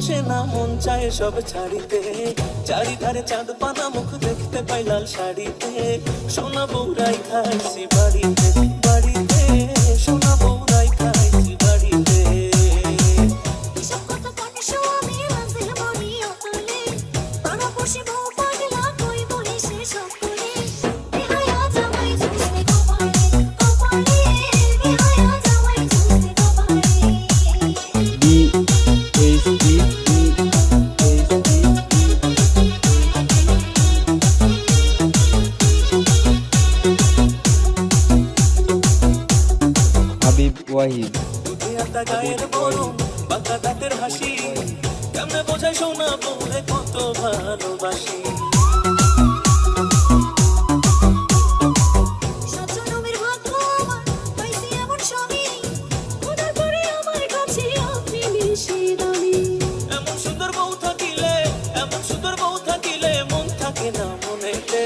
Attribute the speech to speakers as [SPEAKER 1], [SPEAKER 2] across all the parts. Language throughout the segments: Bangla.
[SPEAKER 1] বসে না, মন চায় সব ছাড়িতে। চারিধারে চাঁদ পানা, মুখ দেখতে পাই লাল শাড়িতে। সোনা বউরাই খাইছি বাড়িতে, বাড়িতে সোনা বউরাই খাইছি বাড়িতে।
[SPEAKER 2] হাবিব ওয়াহিদ।
[SPEAKER 1] গায়ের গরম বাঁকা দাঁতের হাসি, কেমনে বোঝাই সোনা বউরে কত ভালোবাসি। এমন সুন্দর বউ থাকিলে, এমন সুন্দর বউ থাকিলে মন থাকে না মনেতে।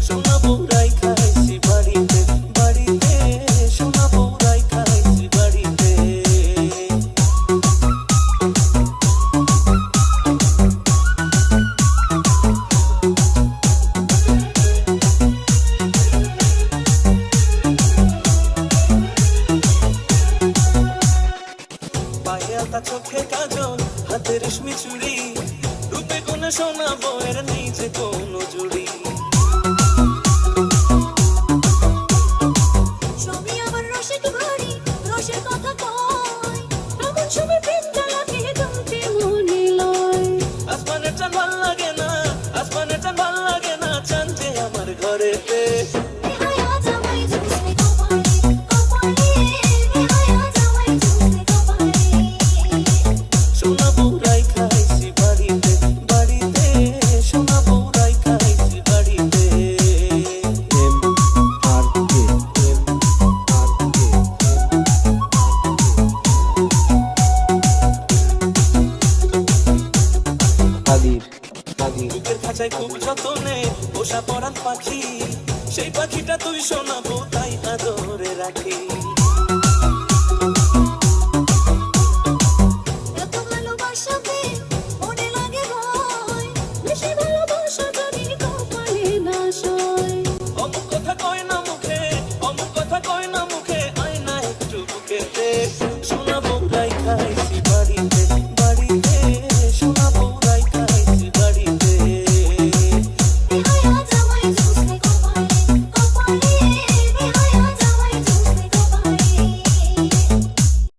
[SPEAKER 1] সোনা বউরাই খাইছি বাড়িতে, বাড়িতে সোনা বউরাই খাইছি বাড়িতে। পায়ে আলতা, চোখে কাজল, হাতে রেশমি চুড়ি, রূপে কোনে সোনা বউয়ের নেই যে কোনো জুড়ি। আসমানের চাঁদ ভাল লাগে না, আসমানের চাঁদ ভাল লাগে না, চাঁদ যে আমার ঘরেতে। সোনা বউরাই খাইছি বাড়িতে, বাড়িতে সোনা বউরাই খাইছি বাড়িতে।
[SPEAKER 2] এম আর কে, এম আর কে। কাদির, কাদির।
[SPEAKER 1] বুকের খাঁচায় খুব যতনে পোষা পরাণ পাখি, সেই পাখিটা তুই সোনা বউ তাই আদরে রাখি।